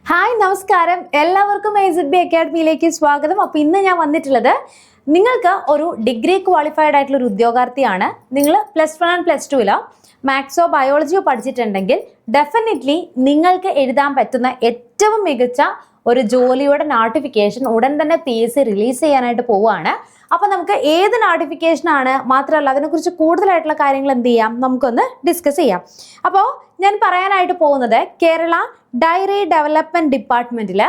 Hi നമസ്കാരം, എല്ലാവർക്കും AZB അക്കാഡമിയിലേക്ക് സ്വാഗതം. അപ്പോൾ ഇന്ന് ഞാൻ വന്നിട്ടുള്ളത് നിങ്ങൾക്ക് ഒരു ഡിഗ്രി ക്വാളിഫൈഡ് ആയിട്ടുള്ള ഒരു ഉദ്യോഗാർത്ഥിയാണ്. നിങ്ങൾ +1 ആൻഡ് +2 മാത്സോ ബയോളജിയോ പഠിച്ചിട്ടുണ്ടെങ്കിൽ ഡെഫിനറ്റ്ലി നിങ്ങൾക്ക് എഴുതാൻ പറ്റുന്ന ഏറ്റവും മികച്ച ഒരു ജോലിയുടെ നോട്ടിഫിക്കേഷൻ ഉടൻ തന്നെ PSC റിലീസ് ചെയ്യാനായിട്ട് പോവുകയാണ്. അപ്പോൾ നമുക്ക് ഏത് നോട്ടിഫിക്കേഷൻ ആണ്, മാത്രമല്ല അതിനെക്കുറിച്ച് കൂടുതലായിട്ടുള്ള കാര്യങ്ങൾ എന്ത് ചെയ്യാം, നമുക്കൊന്ന് ഡിസ്കസ് ചെയ്യാം. അപ്പോൾ ഞാൻ പറയാനായിട്ട് പോകുന്നത് കേരള ഡയറി ഡെവലപ്മെന്റ് ഡിപ്പാർട്ട്മെന്റിൽ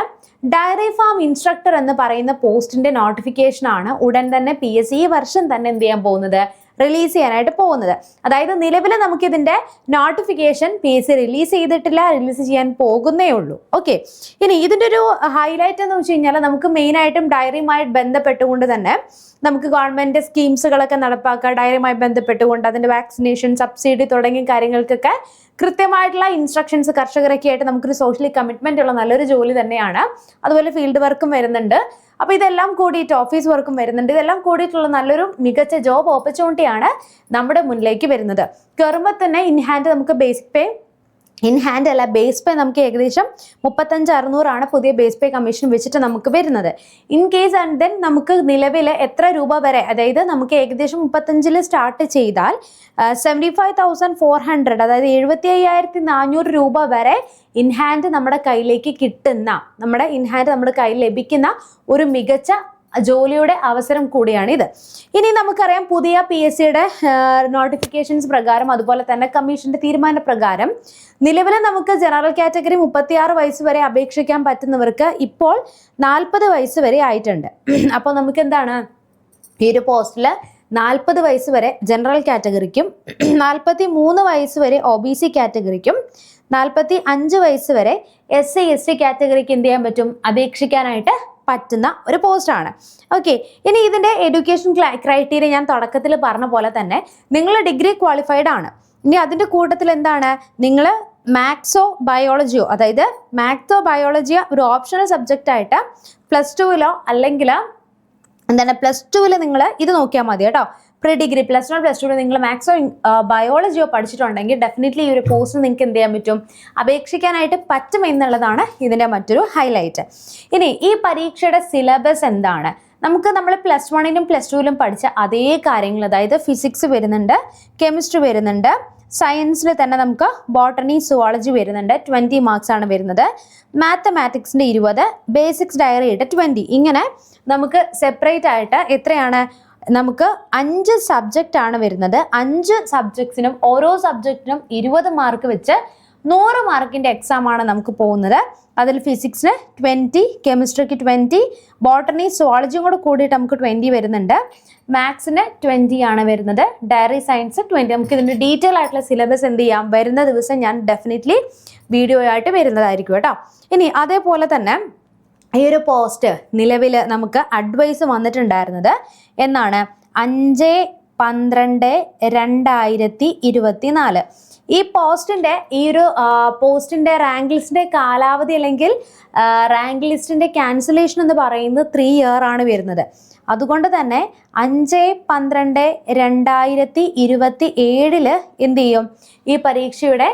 ഡയറി ഫാം ഇൻസ്ട്രക്ടർ എന്ന് പറയുന്ന പോസ്റ്റിന്റെ നോട്ടിഫിക്കേഷൻ ആണ് ഉടൻ തന്നെ PSC ഈ വർഷം തന്നെ എന്ത് ചെയ്യാൻ പോകുന്നത്, റിലീസ് ചെയ്യാനായിട്ട് പോകുന്നത്. അതായത് നിലവിൽ നമുക്ക് ഇതിന്റെ നോട്ടിഫിക്കേഷൻ PSC റിലീസ് ചെയ്തിട്ടില്ല, റിലീസ് ചെയ്യാൻ പോകുന്നേ ഉള്ളൂ. ഓക്കെ, ഇനി ഇതിന്റെ ഒരു ഹൈലൈറ്റ് എന്ന് വെച്ച് കഴിഞ്ഞാൽ നമുക്ക് മെയിനായിട്ടും ഡയറിയുമായി ബന്ധപ്പെട്ടുകൊണ്ട് തന്നെ നമുക്ക് ഗവൺമെന്റ് സ്കീംസുകളൊക്കെ നടപ്പാക്കുക, ഡയറിയുമായി ബന്ധപ്പെട്ടുകൊണ്ട് അതിന്റെ വാക്സിനേഷൻ, സബ്സിഡി തുടങ്ങിയ കാര്യങ്ങൾക്കൊക്കെ കൃത്യമായിട്ടുള്ള ഇൻസ്ട്രക്ഷൻസ് കർഷകരൊക്കെ ആയിട്ട് നമുക്കൊരു സോഷ്യലി കമ്മിറ്റ്മെന്റ് ഉള്ള നല്ലൊരു ജോലി തന്നെയാണ്. അതുപോലെ ഫീൽഡ് വർക്കും വരുന്നുണ്ട്. അപ്പോൾ ഇതെല്ലാം കൂടിയിട്ട് ഓഫീസ് വർക്കും വരുന്നുണ്ട്. ഇതെല്ലാം കൂടിയിട്ടുള്ള നല്ലൊരു മികച്ച ജോബ് ഓപ്പർച്യൂണിറ്റിയാണ് നമ്മുടെ മുന്നിലേക്ക് വരുന്നത്. കയറുമ്പോൾ തന്നെ ഇൻ ഹാൻഡ് നമുക്ക് ബേസിക് പേ, ഇൻ ഹാൻഡ് അല്ല ബേസ് പേ നമുക്ക് ഏകദേശം 35,600 പുതിയ ബേസ് പേ കമ്മീഷൻ വെച്ചിട്ട് നമുക്ക് വരുന്നത്. ഇൻ കേസ് ആൻഡ് ദെൻ നമുക്ക് നിലവിൽ എത്ര രൂപ വരെ, അതായത് നമുക്ക് ഏകദേശം 35 സ്റ്റാർട്ട് ചെയ്താൽ 75,400, അതായത് 75,400 രൂപ വരെ ഇൻ ഹാൻഡ് നമ്മുടെ കയ്യിലേക്ക് കിട്ടുന്ന, നമ്മുടെ ഇൻ ഹാൻഡ് നമ്മുടെ കയ്യിൽ ലഭിക്കുന്ന ഒരു മികച്ച ജോലിയുടെ അവസരം കൂടിയാണ് ഇത്. ഇനി നമുക്കറിയാം പുതിയ PSCയുടെ നോട്ടിഫിക്കേഷൻസ് പ്രകാരം, അതുപോലെ തന്നെ കമ്മീഷന്റെ തീരുമാന പ്രകാരം നിലവിൽ നമുക്ക് ജനറൽ കാറ്റഗറി 36 വയസ്സ് വരെ അപേക്ഷിക്കാൻ പറ്റുന്നവർക്ക് ഇപ്പോൾ 40 വയസ്സ് വരെ ആയിട്ടുണ്ട്. അപ്പോൾ നമുക്ക് എന്താണ്, ഈ ഒരു പോസ്റ്റിൽ 40 വയസ്സ് വരെ ജനറൽ കാറ്റഗറിക്കും 43 വയസ്സ് വരെ OBC കാറ്റഗറിക്കും 45 വയസ്സ് വരെ SC ST കാറ്റഗറിക്ക് എന്ത് ചെയ്യാൻ പറ്റും, അപേക്ഷിക്കാനായിട്ട് പറ്റുന്ന ഒരു പോസ്റ്റാണ്. ഓക്കെ, ഇനി ഇതിന്റെ എഡ്യൂക്കേഷൻ ക്രൈറ്റീരിയ ഞാൻ തുടക്കത്തിൽ പറഞ്ഞ പോലെ തന്നെ നിങ്ങൾ ഡിഗ്രി ക്വാളിഫൈഡ് ആണ്. ഇനി അതിന്റെ കൂട്ടത്തിൽ എന്താണ്, നിങ്ങൾ മാത്സോ ബയോളജിയോ, അതായത് മാത്സോ ബയോളജിയോ ഒരു ഓപ്ഷണൽ സബ്ജക്റ്റ് ആയിട്ട് +2 അല്ലെങ്കിൽ എന്താണ് +2 നിങ്ങൾ ഇത് നോക്കിയാൽ മതി കേട്ടോ. പ്രീ ഡിഗ്രി +1 +2 നിങ്ങൾ മാത്സോ ബയോളജിയോ പഠിച്ചിട്ടുണ്ടെങ്കിൽ ഡെഫിനറ്റ്ലി ഈ ഒരു പോസ്റ്റ് നിങ്ങൾക്ക് എന്ത് ചെയ്യാൻ പറ്റും, അപേക്ഷിക്കാനായിട്ട് പറ്റും എന്നുള്ളതാണ് ഇതിൻ്റെ മറ്റൊരു ഹൈലൈറ്റ്. ഇനി ഈ പരീക്ഷയുടെ സിലബസ് എന്താണ്, നമുക്ക് നമ്മൾ +1നും +2ലും പഠിച്ച അതേ കാര്യങ്ങൾ, അതായത് ഫിസിക്സ് വരുന്നുണ്ട്, കെമിസ്ട്രി വരുന്നുണ്ട്, സയൻസിൽ തന്നെ നമുക്ക് ബോട്ടണി സുവോളജി വരുന്നുണ്ട്, 20 മാർക്സ് ആണ് വരുന്നത്, മാത്തമാറ്റിക്സിൻ്റെ 20, ബേസിക്സ് ഡയറി ആയിട്ട് 20. ഇങ്ങനെ നമുക്ക് സെപ്പറേറ്റ് ആയിട്ട് എത്രയാണ്, നമുക്ക് 5 സബ്ജക്റ്റ് ആണ് വരുന്നത്. 5 സബ്ജക്ട്സിനും ഓരോ സബ്ജക്റ്റിനും 20 മാർക്ക് വെച്ച് 100 മാർക്കിൻ്റെ എക്സാം ആണ് നമുക്ക് പോകുന്നത്. അതിൽ ഫിസിക്സിന് 20, കെമിസ്ട്രിക്ക് 20, ബോട്ടണി സുവോളജിയും കൂടെ കൂടിയിട്ട് നമുക്ക് 20 വരുന്നുണ്ട്, മാത്സിന് 20 ആണ് വരുന്നത്, ഡയറി സയൻസ് 20. നമുക്ക് ഇതിൻ്റെ ഡീറ്റെയിൽ ആയിട്ടുള്ള സിലബസ് എന്ത് ചെയ്യാം, വരുന്ന ദിവസം ഞാൻ ഡെഫിനറ്റ്ലി വീഡിയോ ആയിട്ട് വരുന്നതായിരിക്കും കേട്ടോ. ഇനി അതേപോലെ തന്നെ ഈ ഒരു പോസ്റ്റ് നിലവിൽ നമുക്ക് അഡ്വൈസ് വന്നിട്ടുണ്ടായിരുന്നത് എന്നാണ് 5/12/2024. ഈ പോസ്റ്റിൻ്റെ റാങ്ക് ലിസ്റ്റിൻ്റെ കാലാവധി അല്ലെങ്കിൽ റാങ്ക് ലിസ്റ്റിൻ്റെ ക്യാൻസലേഷൻ എന്ന് പറയുന്നത് 3 ഇയർ ആണ് വരുന്നത്. അതുകൊണ്ട് തന്നെ 5/12/2027 എന്ത് ചെയ്യും, ഈ പരീക്ഷയുടെ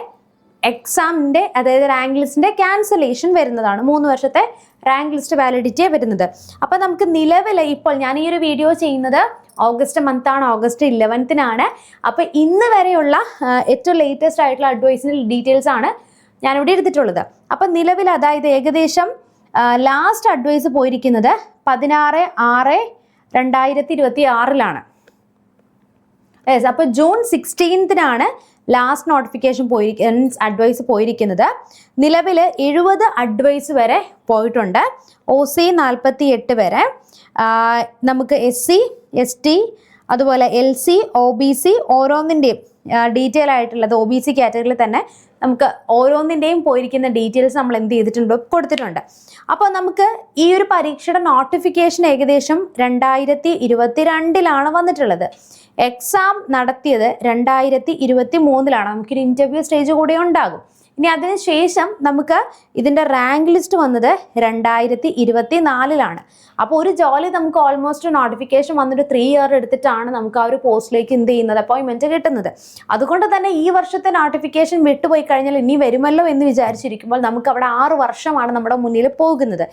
എക്സാമിൻ്റെ, അതായത് റാങ്ക് ലിസ്റ്റിൻ്റെ ക്യാൻസലേഷൻ വരുന്നതാണ്. 3 വർഷത്തെ റാങ്ക് ലിസ്റ്റ് വാലിഡിറ്റി വരുന്നത്. അപ്പോൾ നമുക്ക് നിലവിൽ ഇപ്പോൾ ഞാൻ ഈ ഒരു വീഡിയോ ചെയ്യുന്നത് ഓഗസ്റ്റ് മന്താണ്, ഓഗസ്റ്റ് 11-നാണ്. അപ്പോൾ ഇന്ന് വരെയുള്ള ഏറ്റവും ലേറ്റസ്റ്റ് ആയിട്ടുള്ള അഡ്വൈസിൻ്റെ ഡീറ്റെയിൽസ് ആണ് ഞാനിവിടെ എടുത്തിട്ടുള്ളത്. അപ്പം നിലവിൽ അതായത് ഏകദേശം ലാസ്റ്റ് അഡ്വൈസ് പോയിരിക്കുന്നത് 16/6/2026 യെസ്. അപ്പോൾ June 16-നാണ് ലാസ്റ്റ് നോട്ടിഫിക്കേഷൻ അഡ്വൈസ് പോയിരിക്കുന്നത്. നിലവിൽ 70 അഡ്വൈസ് വരെ പോയിട്ടുണ്ട്. OC 48 വരെ, നമുക്ക് SC ST അതുപോലെ LC OBC ഓരോന്നിൻ്റെയും ഡീറ്റെയിൽ ആയിട്ടുള്ളത് OBC കാറ്റഗറിയിൽ തന്നെ നമുക്ക് ഓരോന്നിൻ്റെയും പോയിരിക്കുന്ന ഡീറ്റെയിൽസ് നമ്മൾ എന്ത് ചെയ്തിട്ടുണ്ട്, കൊടുത്തിട്ടുണ്ട്. അപ്പോൾ നമുക്ക് ഈ ഒരു പരീക്ഷയുടെ നോട്ടിഫിക്കേഷൻ ഏകദേശം 2022-ലാണ് വന്നിട്ടുള്ളത്. എക്സാം നടത്തിയത് 2023-ലാണ്. നമുക്കൊരു ഇൻ്റർവ്യൂ സ്റ്റേജ് കൂടെ ഉണ്ടാകും. ഇനി അതിനുശേഷം നമുക്ക് ഇതിൻ്റെ റാങ്ക് ലിസ്റ്റ് വന്നത് 2024 അപ്പോൾ ഒരു ജോലി നമുക്ക് ഓൾമോസ്റ്റ് നോട്ടിഫിക്കേഷൻ വന്നിട്ട് 3 ഇയർ എടുത്തിട്ടാണ് നമുക്ക് ആ ഒരു പോസ്റ്റിലേക്ക് എന്ത് ചെയ്യുന്നത്, അപ്പോയിൻമെൻറ്റ് കിട്ടുന്നത്. അതുകൊണ്ട് തന്നെ ഈ വർഷത്തെ നോട്ടിഫിക്കേഷൻ വിട്ടുപോയി കഴിഞ്ഞാൽ ഇനി വരുമല്ലോ എന്ന് വിചാരിച്ചിരിക്കുമ്പോൾ നമുക്ക് അവിടെ 6 വർഷമാണ് നമ്മുടെ മുന്നിൽ പോകുന്നത്.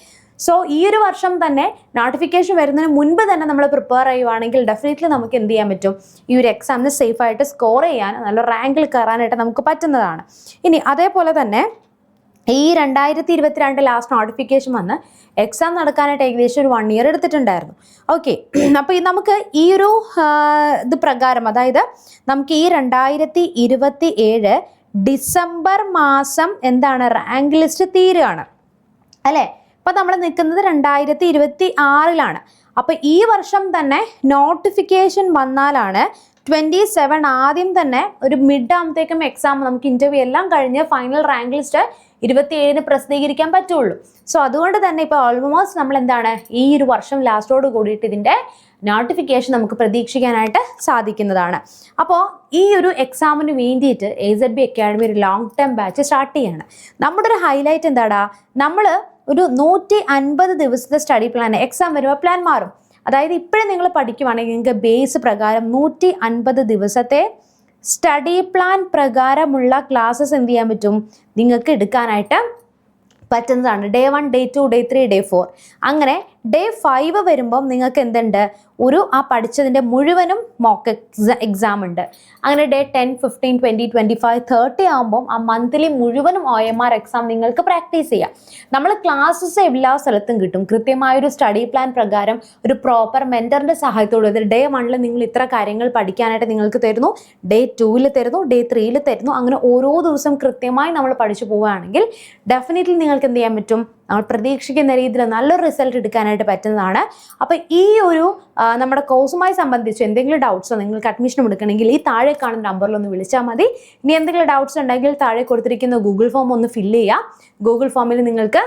സോ ഈ ഒരു വർഷം തന്നെ നോട്ടിഫിക്കേഷൻ വരുന്നതിന് മുൻപ് തന്നെ നമ്മൾ പ്രിപ്പയർ ചെയ്യുവാണെങ്കിൽ ഡെഫിനറ്റ്ലി നമുക്ക് എന്ത് ചെയ്യാൻ പറ്റും, ഈ ഒരു എക്സാമിന് സേഫായിട്ട് സ്കോർ ചെയ്യാൻ, നല്ല റാങ്കിൽ കയറാനായിട്ട് നമുക്ക് പറ്റുന്നതാണ്. ഇനി അതേപോലെ തന്നെ ഈ 2022 ലാസ്റ്റ് നോട്ടിഫിക്കേഷൻ വന്ന് എക്സാം നടക്കാനായിട്ട് ഏകദേശം ഒരു 1 ഇയർ എടുത്തിട്ടുണ്ടായിരുന്നു. ഓക്കെ, അപ്പോൾ നമുക്ക് ഈ ഒരു ഇത് പ്രകാരം, അതായത് നമുക്ക് ഈ 2027 ഡിസംബർ മാസം എന്താണ് റാങ്ക് ലിസ്റ്റ് തീരുകയാണ് അല്ലേ. ഇപ്പം നമ്മൾ നിൽക്കുന്നത് 2026 അപ്പോൾ ഈ വർഷം തന്നെ നോട്ടിഫിക്കേഷൻ വന്നാലാണ് 27 ആദ്യം തന്നെ ഒരു മിഡ് ആകുമ്പോഴത്തേക്കും എക്സാം നമുക്ക് ഇൻ്റർവ്യൂ എല്ലാം കഴിഞ്ഞ് ഫൈനൽ റാങ്ക് ലിസ്റ്റ് 27 പ്രസിദ്ധീകരിക്കാൻ പറ്റുള്ളൂ. സോ അതുകൊണ്ട് തന്നെ ഇപ്പോൾ ഓൾമോസ്റ്റ് നമ്മൾ എന്താണ് ഈ ഒരു വർഷം ലാസ്റ്റോട് കൂടിയിട്ട് ഇതിൻ്റെ നോട്ടിഫിക്കേഷൻ നമുക്ക് പ്രതീക്ഷിക്കാനായിട്ട് സാധിക്കുന്നതാണ്. അപ്പോൾ ഈ ഒരു എക്സാമിന് വേണ്ടിയിട്ട് AZB അക്കാഡമി ഒരു ലോങ് ടേം ബാച്ച് സ്റ്റാർട്ട് ചെയ്യാണ്. നമ്മുടെ ഒരു ഹൈലൈറ്റ് എന്താടാ, നമ്മൾ ഒരു 150 ദിവസത്തെ സ്റ്റഡി പ്ലാൻ, എക്സാം വരുമ്പോൾ പ്ലാൻ മാറും. അതായത് ഇപ്പോഴും നിങ്ങൾ പഠിക്കുവാണെങ്കിൽ നിങ്ങൾക്ക് ബേസ് പ്രകാരം 150 ദിവസത്തെ സ്റ്റഡി പ്ലാൻ പ്രകാരമുള്ള ക്ലാസ്സസ് എന്ത് ചെയ്യാൻ പറ്റും, നിങ്ങൾക്ക് എടുക്കാനായിട്ട് പറ്റുന്നതാണ്. Day 1, Day 2, Day 3, Day 4 അങ്ങനെ Day 5 വരുമ്പം നിങ്ങൾക്ക് എന്തുണ്ട്, ഒരു ആ പഠിച്ചതിൻ്റെ മുഴുവനും മോക്ക് എക്സാം ഉണ്ട്. അങ്ങനെ Day 10, 15, 20, 25, 30 ആകുമ്പം ആ മന്ത്ലി മുഴുവനും OMR എക്സാം നിങ്ങൾക്ക് പ്രാക്ടീസ് ചെയ്യാം. നമ്മൾ ക്ലാസ്സസ് എല്ലാ സ്ഥലത്തും കിട്ടും. കൃത്യമായൊരു സ്റ്റഡി പ്ലാൻ പ്രകാരം ഒരു പ്രോപ്പർ മെൻറ്ററിൻ്റെ സഹായത്തോടെ Day 1 നിങ്ങൾ ഇത്ര കാര്യങ്ങൾ പഠിക്കാനായിട്ട് നിങ്ങൾക്ക് തരുന്നു, Day 2 തരുന്നു, Day 3 തരുന്നു. അങ്ങനെ ഓരോ ദിവസം കൃത്യമായി നമ്മൾ പഠിച്ചു പോവുകയാണെങ്കിൽ ഡെഫിനറ്റ്ലി നിങ്ങൾക്ക് എന്ത് ചെയ്യാൻ പറ്റും, നമ്മൾ പ്രതീക്ഷിക്കുന്ന രീതിയിൽ നല്ലൊരു റിസൾട്ട് എടുക്കാനായിട്ട് പറ്റുന്നതാണ്. അപ്പോൾ ഈ ഒരു നമ്മുടെ കോഴ്സുമായി സംബന്ധിച്ച് എന്തെങ്കിലും ഡൗട്ട്സോ നിങ്ങൾക്ക് അഡ്മിഷൻ എടുക്കണമെങ്കിൽ ഈ താഴെ കാണുന്ന നമ്പറിൽ ഒന്ന് വിളിച്ചാൽ മതി. ഇനി എന്തെങ്കിലും ഡൗട്ട്സ് ഉണ്ടെങ്കിൽ താഴെ കൊടുത്തിരിക്കുന്ന ഗൂഗിൾ ഫോം ഒന്ന് ഫില്ല് ചെയ്യുക. ഗൂഗിൾ ഫോമിൽ നിങ്ങൾക്ക്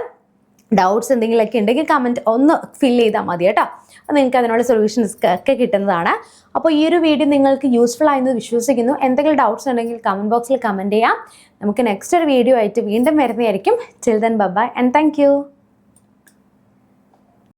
ഡൗട്ട്സ് എന്തെങ്കിലുമൊക്കെ ഉണ്ടെങ്കിൽ കമൻറ്റ് ഒന്ന് ഫില്ല് ചെയ്താൽ മതി കേട്ടോ. അപ്പോൾ നിങ്ങൾക്ക് അതിനുള്ള സൊല്യൂഷൻസ് ഒക്കെ കിട്ടുന്നതാണ്. അപ്പോൾ ഈ ഒരു വീഡിയോ നിങ്ങൾക്ക് യൂസ്ഫുൾ ആയെന്ന് വിശ്വസിക്കുന്നു. എന്തെങ്കിലും ഡൗട്ട്സ് ഉണ്ടെങ്കിൽ കമൻറ്റ് ബോക്സിൽ കമൻറ്റ് ചെയ്യാം. നമുക്ക് നെക്സ്റ്റ് ഒരു വീഡിയോ ആയിട്ട് വീണ്ടും വരുന്നതായിരിക്കും. Till then bye and thank you.